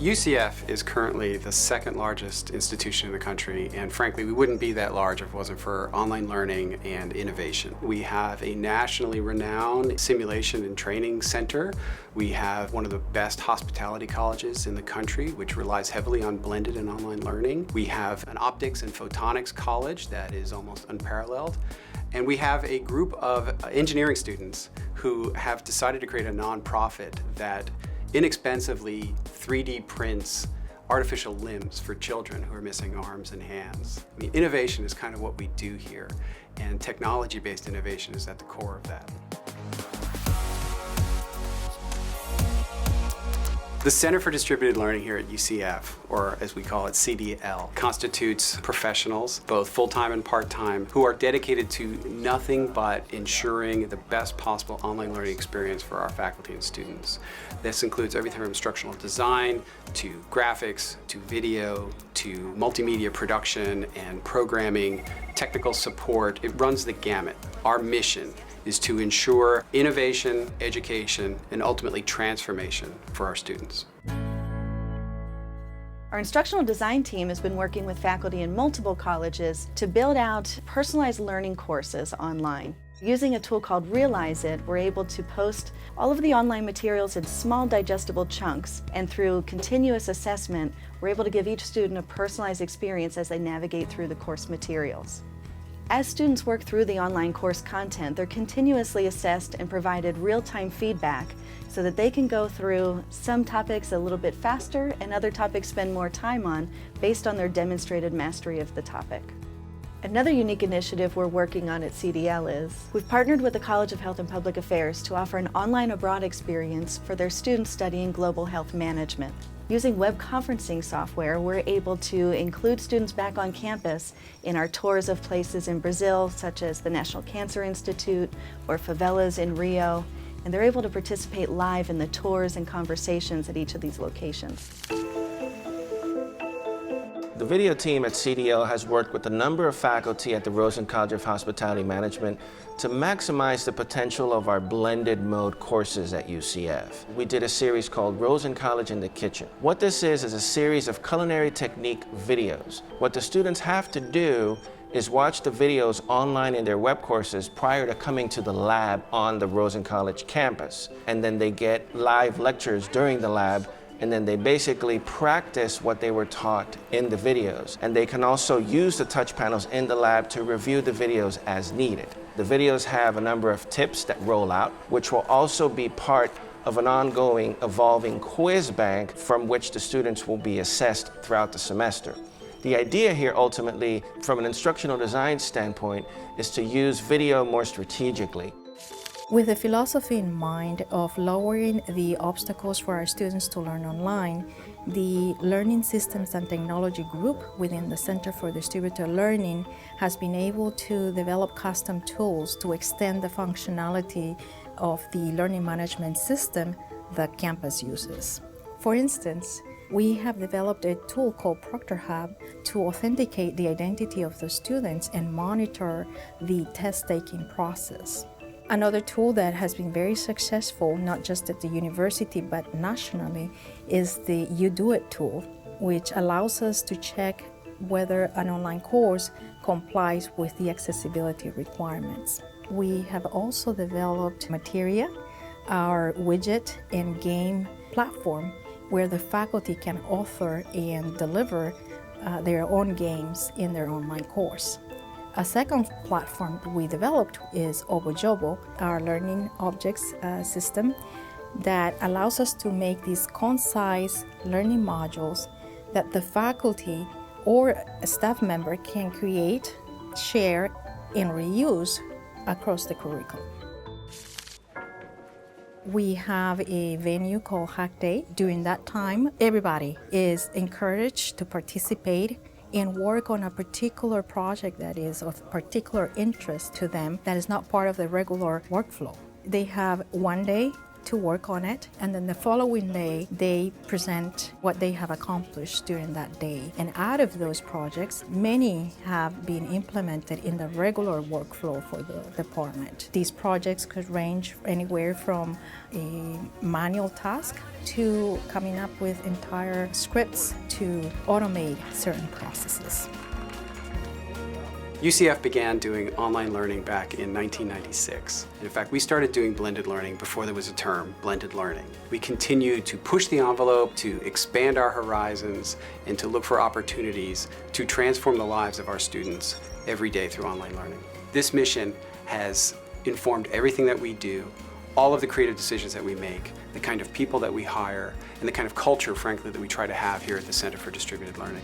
UCF is currently the second largest institution in the country, and frankly, we wouldn't be that large if it wasn't for online learning and innovation. We have a nationally renowned simulation and training center. We have one of the best hospitality colleges in the country, which relies heavily on blended and online learning. We have an optics and photonics college that is almost unparalleled. And we have a group of engineering students who have decided to create a nonprofit that inexpensively 3D prints artificial limbs for children who are missing arms and hands. I mean, innovation is kind of what we do here, and technology-based innovation is at the core of that. The Center for Distributed Learning here at UCF, or as we call it, CDL, constitutes professionals, both full-time and part-time, who are dedicated to nothing but ensuring the best possible online learning experience for our faculty and students. This includes everything from instructional design, to graphics, to video, to multimedia production and programming, technical support. It runs the gamut. Our mission is to ensure innovation, education, and ultimately transformation for our students. Our instructional design team has been working with faculty in multiple colleges to build out personalized learning courses online. Using a tool called Realize It, we're able to post all of the online materials in small digestible chunks, and through continuous assessment, we're able to give each student a personalized experience as they navigate through the course materials. As students work through the online course content, they're continuously assessed and provided real-time feedback so that they can go through some topics a little bit faster and other topics spend more time on based on their demonstrated mastery of the topic. Another unique initiative we're working on at CDL is we've partnered with the College of Health and Public Affairs to offer an online abroad experience for their students studying global health management. Using web conferencing software, we're able to include students back on campus in our tours of places in Brazil, such as the National Cancer Institute or favelas in Rio, and they're able to participate live in the tours and conversations at each of these locations. The video team at CDL has worked with a number of faculty at the Rosen College of Hospitality Management to maximize the potential of our blended mode courses at UCF. We did a series called Rosen College in the Kitchen. What this is a series of culinary technique videos. What the students have to do is watch the videos online in their web courses prior to coming to the lab on the Rosen College campus. And then they get live lectures during the lab, and then they basically practice what they were taught in the videos. And they can also use the touch panels in the lab to review the videos as needed. The videos have a number of tips that roll out, which will also be part of an ongoing, evolving quiz bank from which the students will be assessed throughout the semester. The idea here ultimately, from an instructional design standpoint, is to use video more strategically. With the philosophy in mind of lowering the obstacles for our students to learn online, the Learning Systems and Technology Group within the Center for Distributed Learning has been able to develop custom tools to extend the functionality of the learning management system that campus uses. For instance, we have developed a tool called Proctor Hub to authenticate the identity of the students and monitor the test-taking process. Another tool that has been very successful, not just at the university but nationally, is the You Do It tool, which allows us to check whether an online course complies with the accessibility requirements. We have also developed Materia, our widget and game platform, where the faculty can author and deliver their own games in their online course. A second platform we developed is Obojobo, our learning objects system that allows us to make these concise learning modules that the faculty or a staff member can create, share, and reuse across the curriculum. We have a venue called Hack Day. During that time, everybody is encouraged to participate and work on a particular project that is of particular interest to them that is not part of the regular workflow. They have one day to work on it, and then the following day they present what they have accomplished during that day. And out of those projects, many have been implemented in the regular workflow for the department. These projects could range anywhere from a manual task to coming up with entire scripts to automate certain processes. UCF began doing online learning back in 1996. In fact, we started doing blended learning before there was a term, blended learning. We continued to push the envelope, to expand our horizons, and to look for opportunities to transform the lives of our students every day through online learning. This mission has informed everything that we do, all of the creative decisions that we make, the kind of people that we hire, and the kind of culture, frankly, that we try to have here at the Center for Distributed Learning.